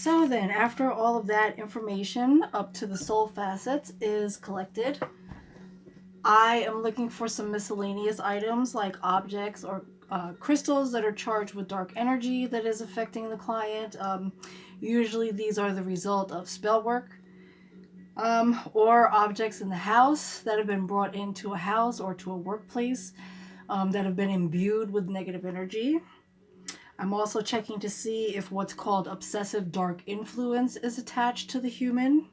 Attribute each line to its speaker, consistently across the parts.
Speaker 1: So then, after all of that information up to the soul facets is collected, I am looking for some miscellaneous items like objects or crystals that are charged with dark energy that is affecting the client. Usually, these are the result of spell work, or objects in the house that have been brought into a house or to a workplace that have been imbued with negative energy. I'm also checking to see if what's called obsessive dark influence is attached to the human.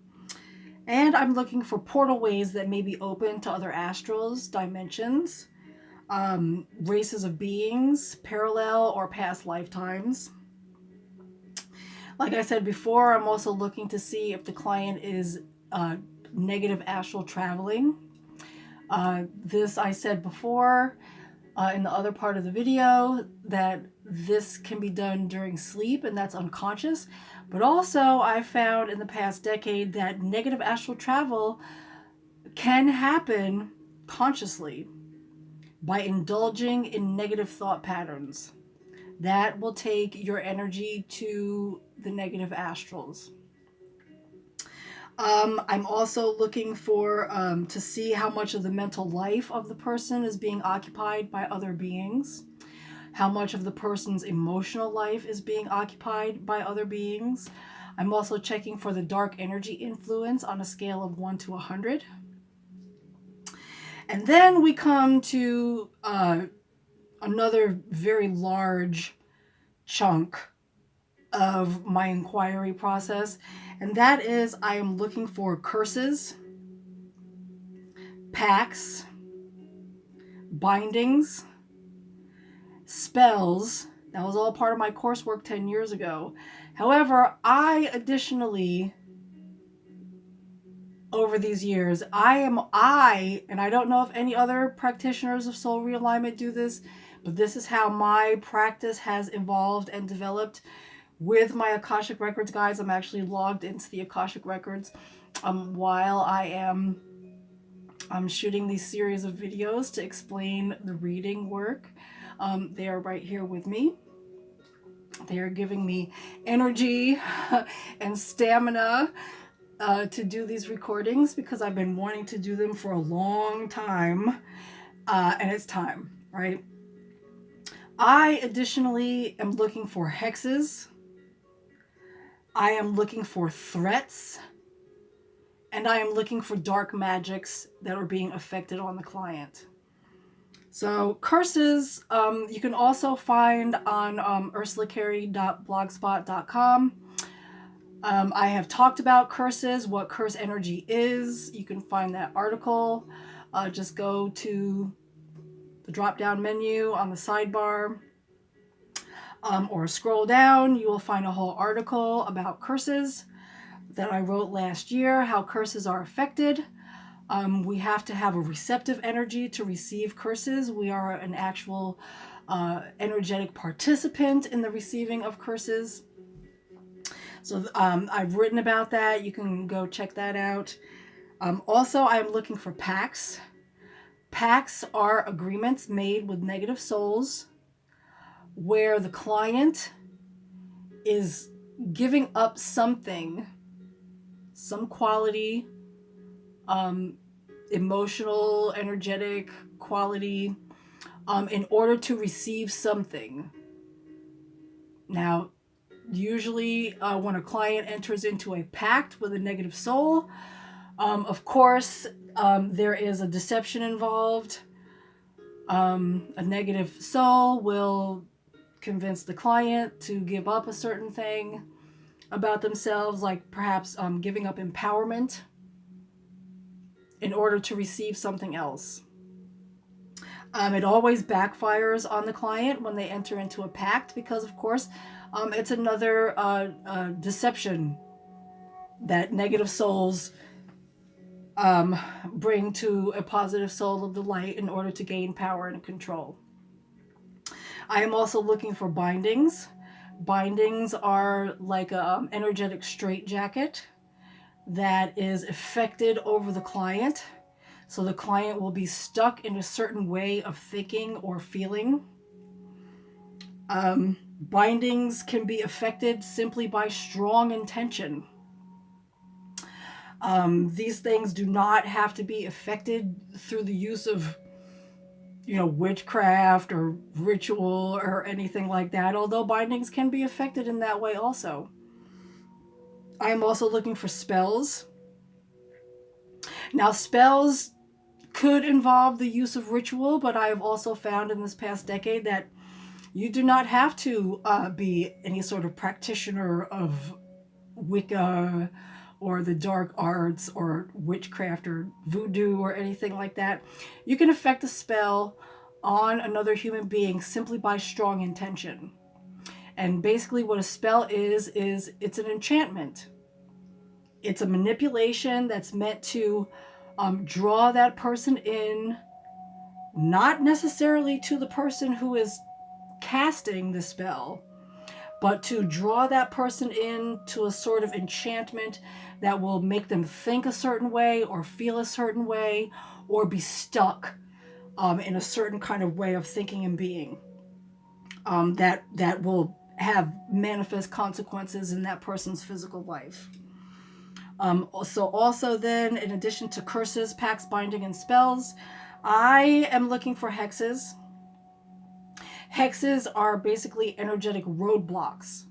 Speaker 1: And I'm looking for portal ways that may be open to other astrals, dimensions, races of beings, parallel or past lifetimes. Like I said before, I'm also looking to see if the client is negative astral traveling. This I said before in the other part of the video that this can be done during sleep and that's unconscious. But also I found in the past decade that negative astral travel can happen consciously by indulging in negative thought patterns. That will take your energy to the negative astrals. I'm also looking for to see how much of the mental life of the person is being occupied by other beings, how much of the person's emotional life is being occupied by other beings. I'm also checking for the dark energy influence on a scale of 1 to 100. And then we come to another very large chunk of my inquiry process, and that is I am looking for curses, pacts, bindings, spells. That was all part of my coursework 10 years ago. However, I additionally, over these years, and I don't know if any other practitioners of soul realignment do this, but this is how my practice has evolved and developed. With my Akashic Records, guys, I'm actually logged into the Akashic Records while I'm shooting these series of videos to explain the reading work. They are right here with me. They are giving me energy and stamina to do these recordings because I've been wanting to do them for a long time, and it's time, right? I additionally am looking for hexes. I am looking for threats, and I am looking for dark magics that are being affected on the client. So curses, you can also find on ursulacarrie.blogspot.com. I have talked about curses, what curse energy is. You can find that article. Just go to the drop-down menu on the sidebar. Or scroll down, you will find a whole article about curses that I wrote last year, how curses are affected. We have to have a receptive energy to receive curses. We are an actual energetic participant in the receiving of curses. So I've written about that. You can go check that out. Also, I'm looking for pacts. Pacts are agreements made with negative souls where the client is giving up something, some quality, emotional, energetic quality, in order to receive something. Now, usually when a client enters into a pact with a negative soul, of course, there is a deception involved. A negative soul will convince the client to give up a certain thing about themselves, like perhaps giving up empowerment in order to receive something else. It always backfires on the client when they enter into a pact because, of course, it's another deception that negative souls bring to a positive soul of the light in order to gain power and control. I am also looking for bindings. Bindings are like an energetic straitjacket that is affected over the client. So the client will be stuck in a certain way of thinking or feeling. Bindings can be affected simply by strong intention. These things do not have to be affected through the use of, witchcraft or ritual or anything like that, although bindings can be affected in that way also. I am also looking for spells. Now, spells could involve the use of ritual, but I have also found in this past decade that you do not have to be any sort of practitioner of Wicca or the dark arts or witchcraft or voodoo or anything like that. You can affect a spell on another human being simply by strong intention. And basically what a spell is it's an enchantment. It's a manipulation that's meant to draw that person in, not necessarily to the person who is casting the spell, but to draw that person into a sort of enchantment that will make them think a certain way or feel a certain way or be stuck in a certain kind of way of thinking and being, that will have manifest consequences in that person's physical life. So also then, in addition to curses, pacts, binding, and spells, I am looking for hexes. Hexes are basically energetic roadblocks.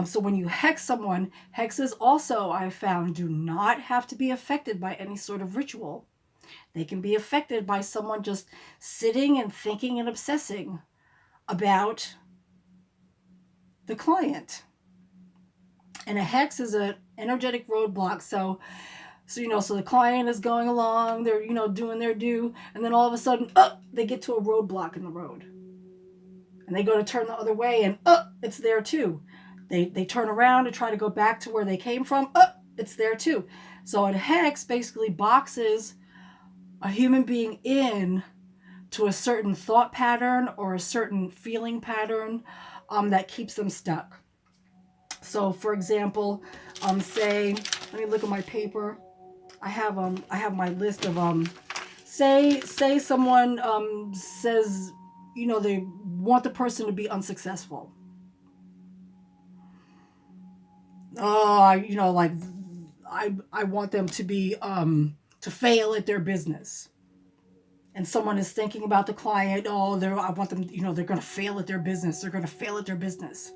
Speaker 1: So when you hex someone, hexes also, I found, do not have to be affected by any sort of ritual. They can be affected by someone just sitting and thinking and obsessing about the client. And a hex is an energetic roadblock. So the client is going along, they're, doing their due, and then all of a sudden, they get to a roadblock in the road. And they go to turn the other way, and it's there too. They turn around and try to go back to where they came from. It's there too. So a hex basically boxes a human being in to a certain thought pattern or a certain feeling pattern that keeps them stuck. So, for example, say, let me look at my paper. I have my list of say someone says, they want the person to be unsuccessful. Like I want them to be to fail at their business. And someone is thinking about the client, I want them, they're going to fail at their business. They're going to fail at their business.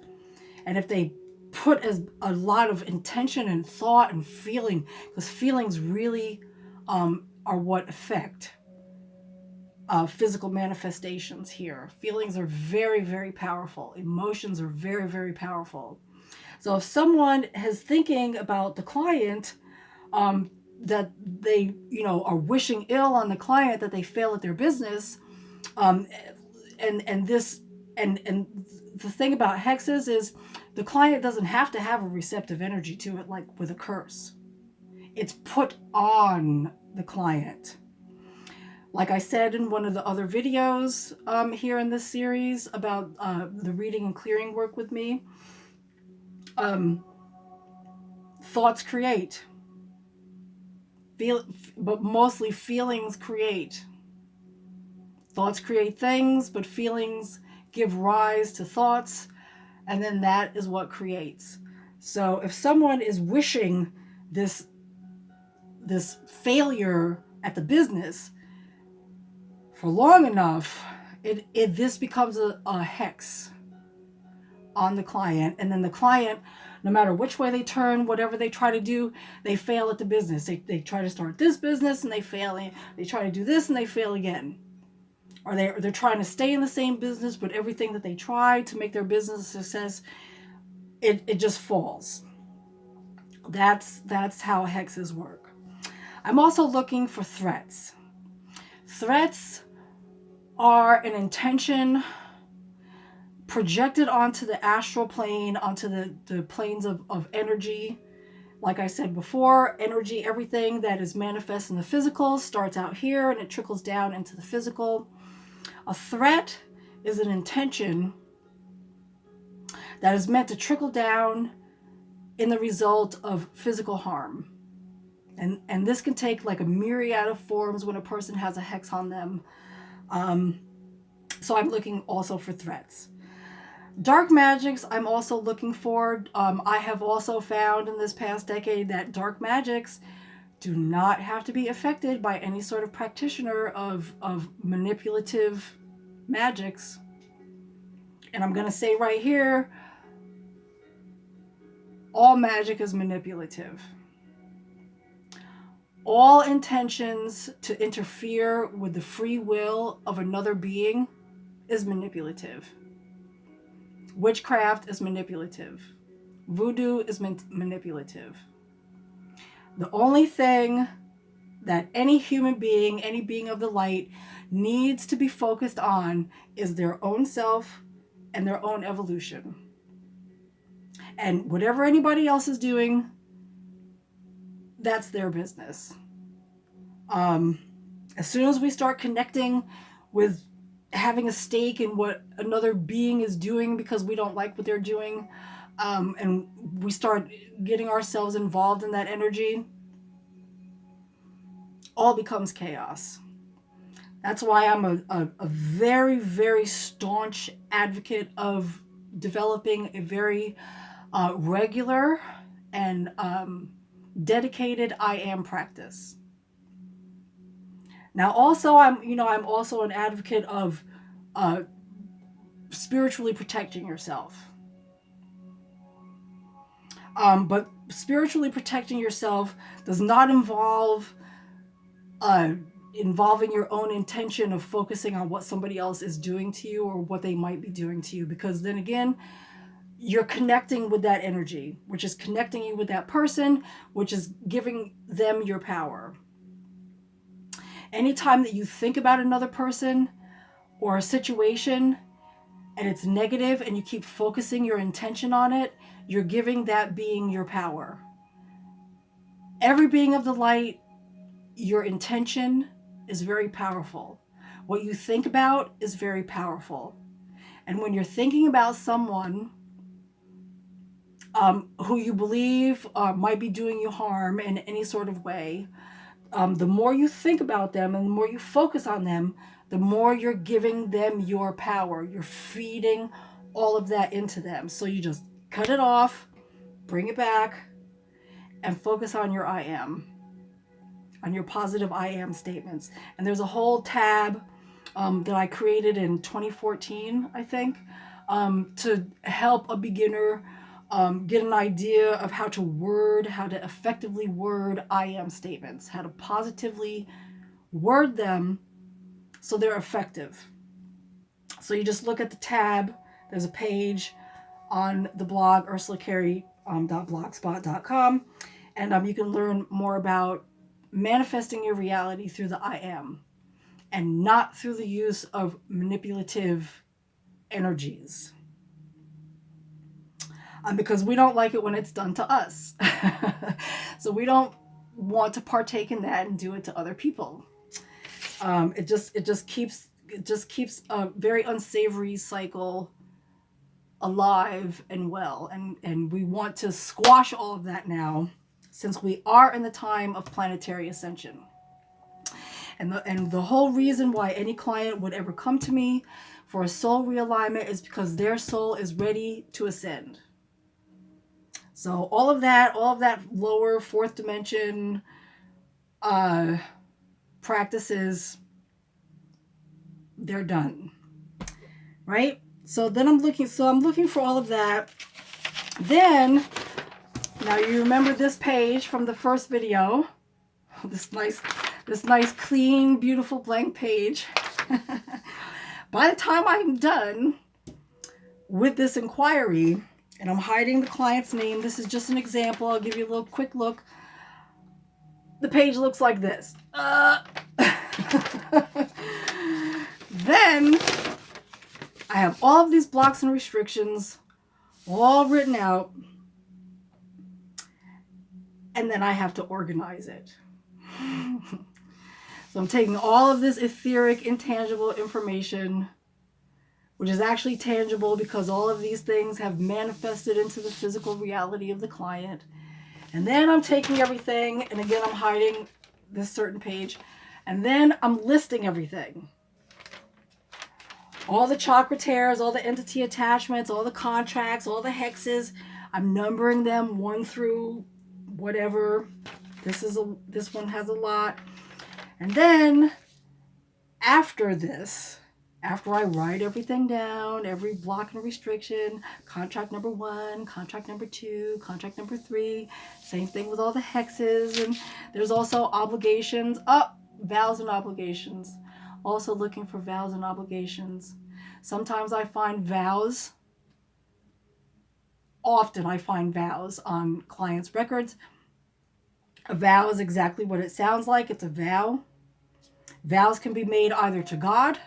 Speaker 1: And if they put a lot of intention and thought and feeling, because feelings really are what affect physical manifestations here. Feelings are very, very powerful. Emotions are very, very powerful. So if someone is thinking about the client, that they, are wishing ill on the client, that they fail at their business, and the thing about hexes is the client doesn't have to have a receptive energy to it, like with a curse. It's put on the client. Like I said in one of the other videos here in this series about the reading and clearing work with me, thoughts create, but mostly feelings create. Thoughts create things, but feelings give rise to thoughts, and then that is what creates. So if someone is wishing this failure at the business for long enough, this becomes a hex on the client, and then the client, no matter which way they turn, whatever they try to do, they fail at the business. They try to start this business and they fail. They try to do this and they fail again. Or they're trying to stay in the same business, but everything that they try to make their business a success, it just falls. That's how hexes work. I'm also looking for threats. Threats are an intention projected onto the astral plane, onto the planes of energy. Like I said before, energy, everything that is manifest in the physical starts out here and it trickles down into the physical. A threat is an intention that is meant to trickle down in the result of physical harm. And this can take like a myriad of forms when a person has a hex on them. So I'm looking also for threats. Dark magics I'm also looking for. I have also found in this past decade that dark magics do not have to be affected by any sort of practitioner of manipulative magics. And I'm going to say right here, all magic is manipulative. All intentions to interfere with the free will of another being is manipulative. Witchcraft is manipulative. Voodoo is manipulative. The only thing that any human being, any being of the light, needs to be focused on is their own self and their own evolution. And whatever anybody else is doing, that's their business. As soon as we start connecting with having a stake in what another being is doing because we don't like what they're doing, and we start getting ourselves involved in that energy, all becomes chaos. That's why I'm a very, very staunch advocate of developing a very regular and dedicated I am practice. Now, also, I'm also an advocate of spiritually protecting yourself. But spiritually protecting yourself does not involve involving your own intention of focusing on what somebody else is doing to you or what they might be doing to you, because then again, you're connecting with that energy, which is connecting you with that person, which is giving them your power. Anytime that you think about another person or a situation and it's negative and you keep focusing your intention on it, you're giving that being your power. Every being of the light, your intention is very powerful. What you think about is very powerful. And when you're thinking about someone who you believe might be doing you harm in any sort of way, the more you think about them and the more you focus on them, the more you're giving them your power. You're feeding all of that into them. So you just cut it off, bring it back, and focus on your I am, on your positive I am statements. And there's a whole tab that I created in 2014, I think, to help a beginner get an idea of how to effectively word I am statements, how to positively word them so they're effective. So you just look at the tab, there's a page on the blog, ursulacarrie.blogspot.com, and you can learn more about manifesting your reality through the I am, and not through the use of manipulative energies. Because we don't like it when it's done to us. So we don't want to partake in that and do it to other people. It just keeps a very unsavory cycle alive and well. And we want to squash all of that now, since we are in the time of planetary ascension. And the whole reason why any client would ever come to me for a soul realignment is because their soul is ready to ascend. So all of that lower fourth dimension practices, they're done, right? So then I'm looking for all of that. Then, now you remember this page from the first video, this nice clean, beautiful blank page. By the time I'm done with this inquiry, and I'm hiding the client's name, this is just an example, I'll give you a little quick look. The page looks like this. Then I have all of these blocks and restrictions all written out, and then I have to organize it. So I'm taking all of this etheric, intangible information, which is actually tangible because all of these things have manifested into the physical reality of the client. And then I'm taking everything, and again, I'm hiding this certain page, and then I'm listing everything. all the chakra tears, all the entity attachments, all the contracts, all the hexes. I'm numbering them 1 through whatever. This one has a lot. And then after this, after I write everything down, every block and restriction, contract number 1, contract number 2, contract number 3, same thing with all the hexes. And there's also obligations. Vows and obligations. Also looking for vows and obligations. Sometimes I find vows. Often I find vows on clients' records. A vow is exactly what it sounds like. It's a vow. Vows can be made either to God,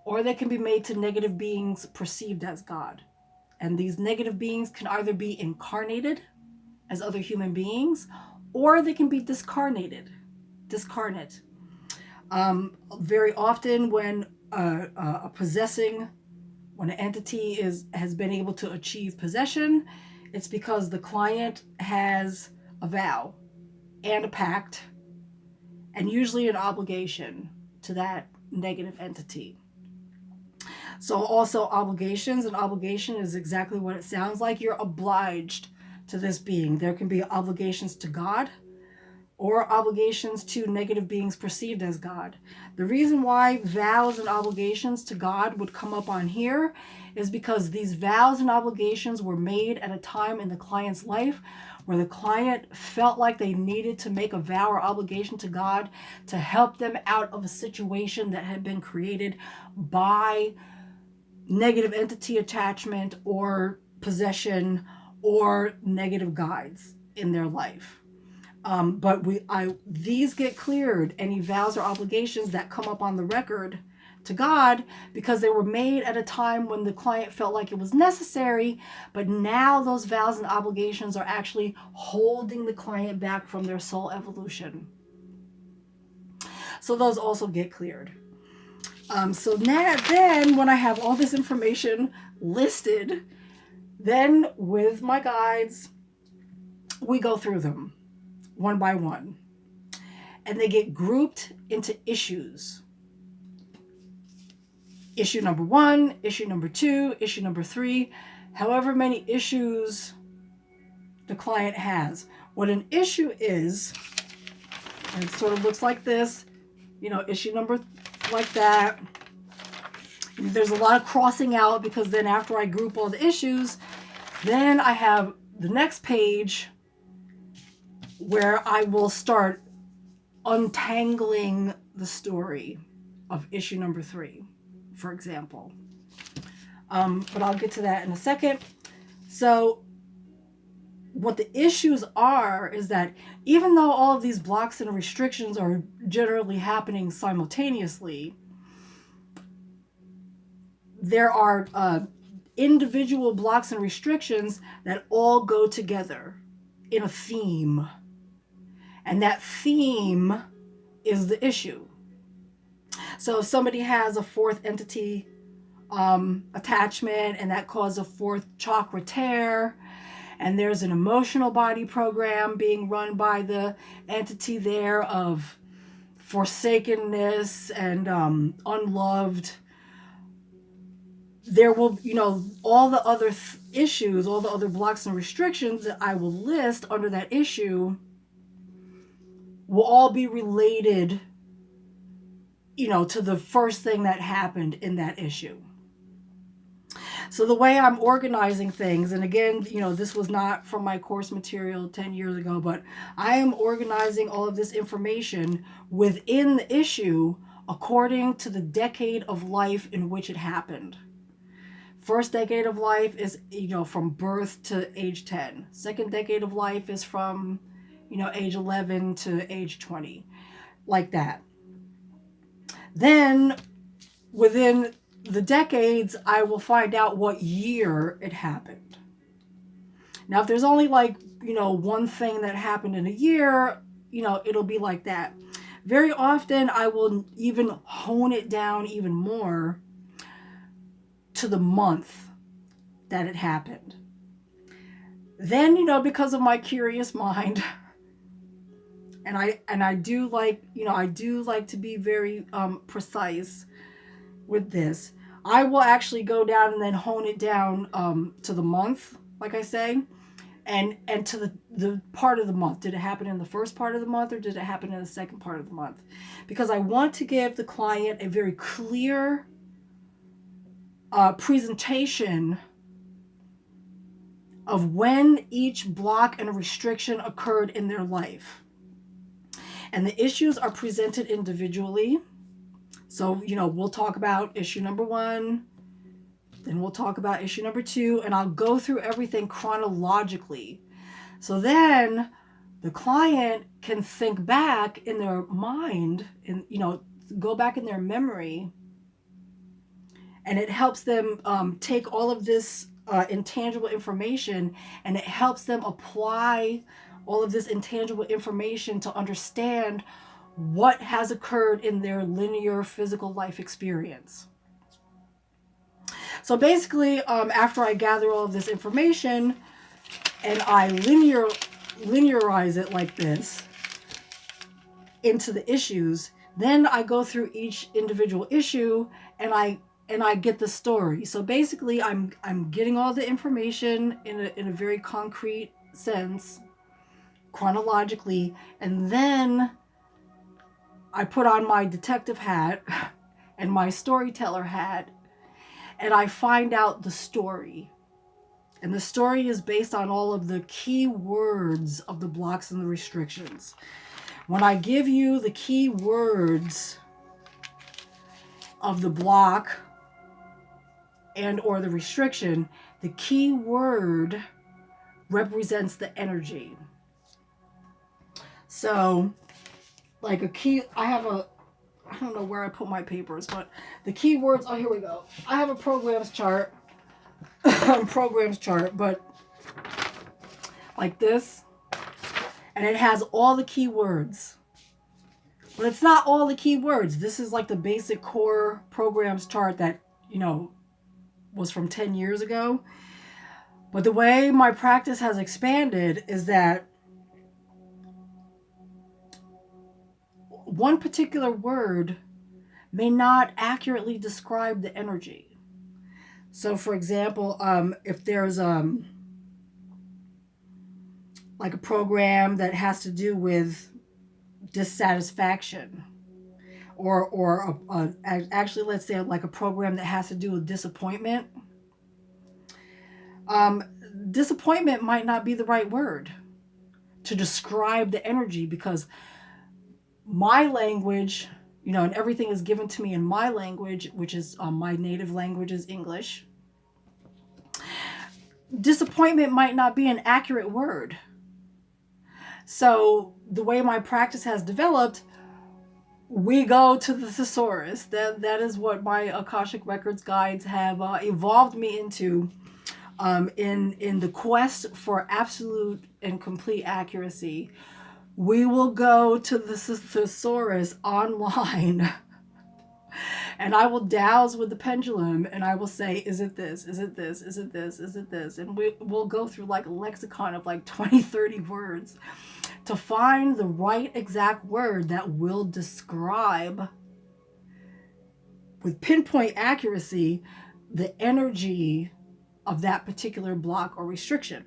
Speaker 1: or they can be made to negative beings perceived as God. And these negative beings can either be incarnated as other human beings, or they can be discarnate. Very often when when an entity has been able to achieve possession, it's because the client has a vow and a pact, and usually an obligation to that negative entity. So also obligations, an obligation is exactly what it sounds like. You're obliged to this being. There can be obligations to God or obligations to negative beings perceived as God. The reason why vows and obligations to God would come up on here is because these vows and obligations were made at a time in the client's life where the client felt like they needed to make a vow or obligation to God to help them out of a situation that had been created by negative entity attachment or possession or negative guides in their life. But these get cleared, any vows or obligations that come up on the record to God, because they were made at a time when the client felt like it was necessary, but now those vows and obligations are actually holding the client back from their soul evolution. So those also get cleared. So now, then when I have all this information listed, then with my guides, we go through them one by one. And they get grouped into issues. Issue number 1, issue number 2, issue number 3, however many issues the client has. What an issue is, and it sort of looks like this, issue number like that. There's a lot of crossing out because then after I group all the issues, then I have the next page where I will start untangling the story of issue number 3, for example. But I'll get to that in a second. So what the issues are is that even though all of these blocks and restrictions are generally happening simultaneously, there are individual blocks and restrictions that all go together in a theme. And that theme is the issue. So if somebody has a 4th entity attachment and that caused a 4th chakra tear, and there's an emotional body program being run by the entity there of forsakenness and unloved, there will, all the other issues, all the other blocks and restrictions that I will list under that issue will all be related, to the first thing that happened in that issue. So the way I'm organizing things, and again, this was not from my course material 10 years ago, but I am organizing all of this information within the issue according to the decade of life in which it happened. First decade of life is, from birth to age 10. Second decade of life is from, age 11 to age 20, like that. Then within the decades, I will find out what year it happened. Now, if there's only one thing that happened in a year, it'll be like that. Very often, I will even hone it down even more to the month that it happened. Then, because of my curious mind, and I do like to be very precise with this, I will actually go down and then hone it down to the month, like I say, and to the part of the month. Did it happen in the first part of the month, or did it happen in the second part of the month? Because I want to give the client a very clear presentation of when each block and restriction occurred in their life. And the issues are presented individually. So, we'll talk about issue number 1, then we'll talk about issue number 2, and I'll go through everything chronologically. So then the client can think back in their mind and, go back in their memory, and it helps them take all of this intangible information, and it helps them apply all of this intangible information to understand what has occurred in their linear physical life experience. So basically, after I gather all of this information and I linearize it like this into the issues, then I go through each individual issue and I get the story. So basically, I'm getting all the information in a very concrete sense, chronologically, and then I put on my detective hat and my storyteller hat, and I find out the story. And the story is based on all of the key words of the blocks and the restrictions. When I give you the key words of the block and or the restriction, the key word represents the energy. So, like I don't know where I put my papers, but the key words, here we go. I have a programs chart, but like this, and it has all the key words. But it's not all the key words. This is like the basic core programs chart that, was from 10 years ago. But the way my practice has expanded is that one particular word may not accurately describe the energy. So, for example, if there's like a program that has to do with dissatisfaction, or actually, let's say like a program that has to do with disappointment, disappointment might not be the right word to describe the energy, because my language, and everything is given to me in my language, which is my native language is English. Disappointment might not be an accurate word. So the way my practice has developed, we go to the thesaurus. That is what my Akashic Records guides have evolved me into, in the quest for absolute and complete accuracy. We will go to the thesaurus online and I will douse with the pendulum and I will say, is it this? Is it this? Is it this? Is it this? And we'll go through like a lexicon of like 20, 30 words to find the right exact word that will describe with pinpoint accuracy the energy of that particular block or restriction.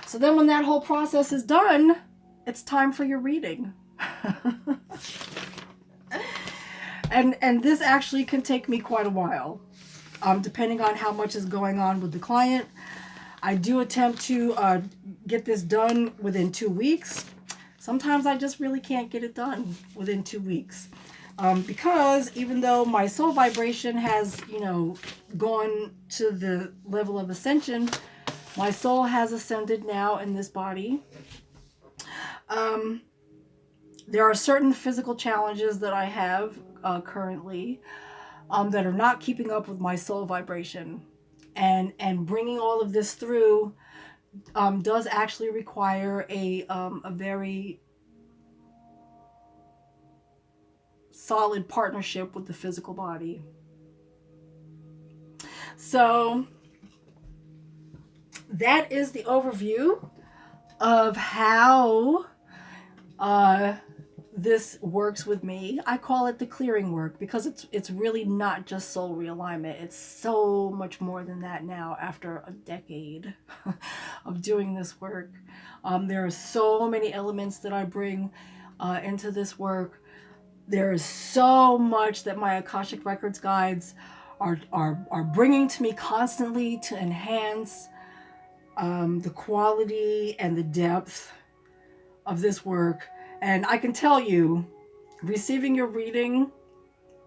Speaker 1: So then when that whole process is done, it's time for your reading. And this actually can take me quite a while, depending on how much is going on with the client. I do attempt to get this done within 2 weeks. Sometimes I just really can't get it done within 2 weeks. Because even though my soul vibration has, gone to the level of ascension, my soul has ascended now in this body. There are certain physical challenges that I have currently that are not keeping up with my soul vibration. And bringing all of this through does actually require a very solid partnership with the physical body. So that is the overview of how this works with me, I call it the clearing work, because it's really not just soul realignment. It's so much more than that now after a decade of doing this work. There are so many elements that I bring into this work. There is so much that my Akashic Records guides are bringing to me constantly to enhance the quality and the depth of this work. And I can tell you, receiving your reading,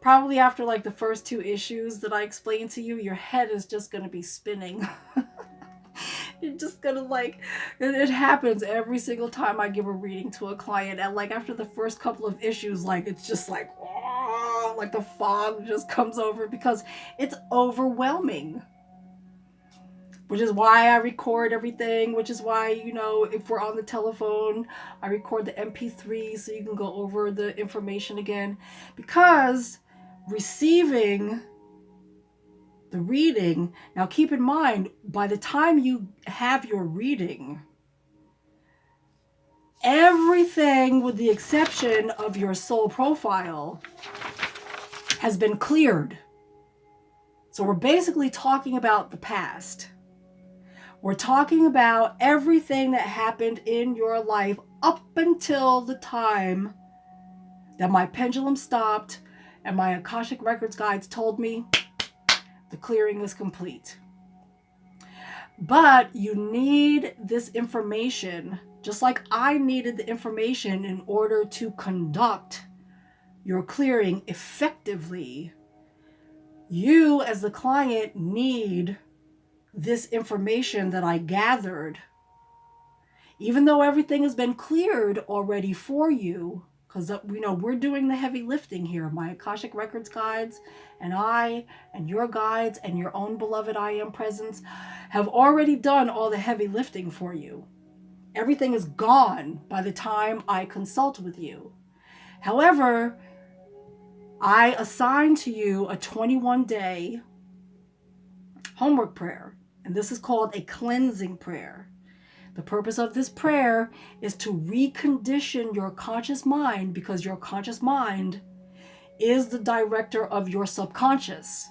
Speaker 1: probably after like the first 2 issues that I explained to you, your head is just going to be spinning. You're just gonna like, it happens every single time I give a reading to a client. And like after the first couple of issues, like it's just like, oh, like the fog just comes over because it's overwhelming. Which is why I record everything, which is why, you know, if we're on the telephone, I record the MP3 so you can go over the information again. Because receiving the reading, now keep in mind, by the time you have your reading, everything with the exception of your soul profile has been cleared. So we're basically talking about the past. We're talking about everything that happened in your life up until the time that my pendulum stopped and my Akashic Records guides told me the clearing is complete. But you need this information, just like I needed the information in order to conduct your clearing effectively. You, as the client, need this information that I gathered, even though everything has been cleared already for you, because we're doing the heavy lifting here. My Akashic Records guides and I and your guides and your own beloved I Am presence have already done all the heavy lifting for you. Everything is gone by the time I consult with you. However, I assign to you a 21-day homework prayer. And this is called a cleansing prayer. The purpose of this prayer is to recondition your conscious mind, because your conscious mind is the director of your subconscious.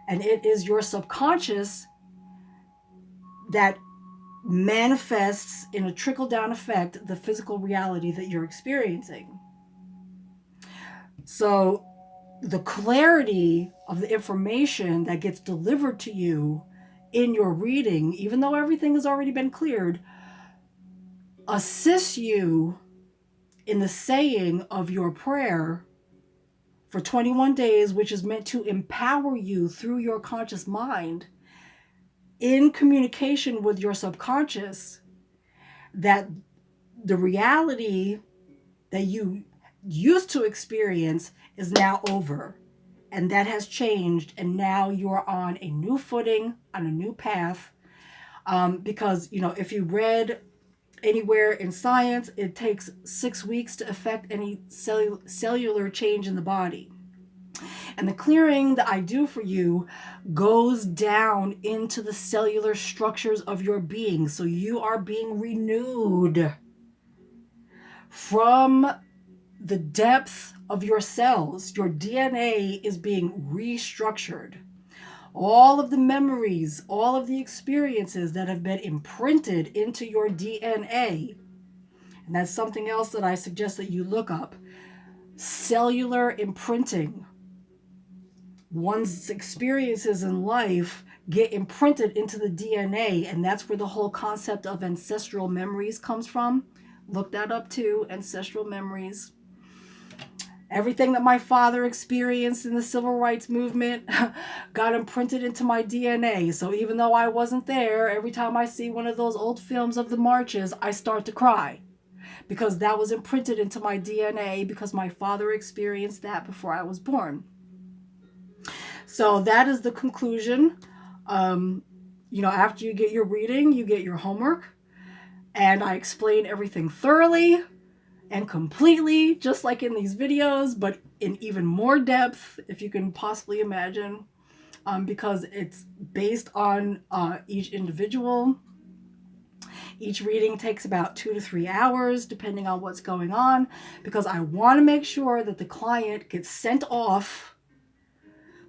Speaker 1: And it is your subconscious that manifests in a trickle-down effect the physical reality that you're experiencing. So the clarity of the information that gets delivered to you in your reading, even though everything has already been cleared, assists you in the saying of your prayer for 21 days, which is meant to empower you through your conscious mind in communication with your subconscious, that the reality that you used to experience is now over. And that has changed, and now you're on a new footing, on a new path. Because, if you read anywhere in science, it takes 6 weeks to affect any cellular change in the body. And the clearing that I do for you goes down into the cellular structures of your being. So you are being renewed from the depth of your cells. Your DNA is being restructured. All of the memories, all of the experiences that have been imprinted into your DNA. And that's something else that I suggest that you look up. Cellular imprinting. One's experiences in life get imprinted into the DNA, and that's where the whole concept of ancestral memories comes from. Look that up too, ancestral memories. Everything that my father experienced in the civil rights movement got imprinted into my DNA. So even though I wasn't there, every time I see one of those old films of the marches, I start to cry. Because that was imprinted into my DNA, because my father experienced that before I was born. So that is the conclusion. After you get your reading, you get your homework. And I explain everything thoroughly and completely, just like in these videos, but in even more depth, if you can possibly imagine, because it's based on each individual. Each reading takes about 2 to 3 hours, depending on what's going on, because I want to make sure that the client gets sent off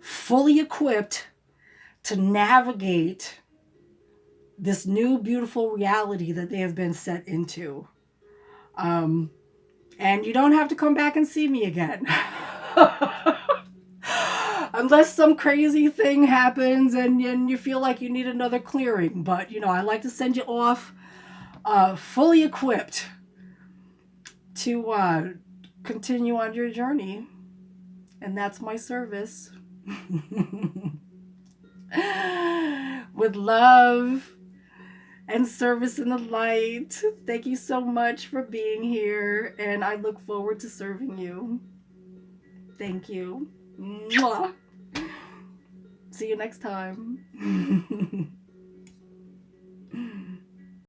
Speaker 1: fully equipped to navigate this new beautiful reality that they have been set into. And you don't have to come back and see me again. Unless some crazy thing happens and you feel like you need another clearing. But, I like to send you off fully equipped to continue on your journey. And that's my service. With love and service in the light. Thank you so much for being here, and I look forward to serving you. Thank you. Mwah. See you next time.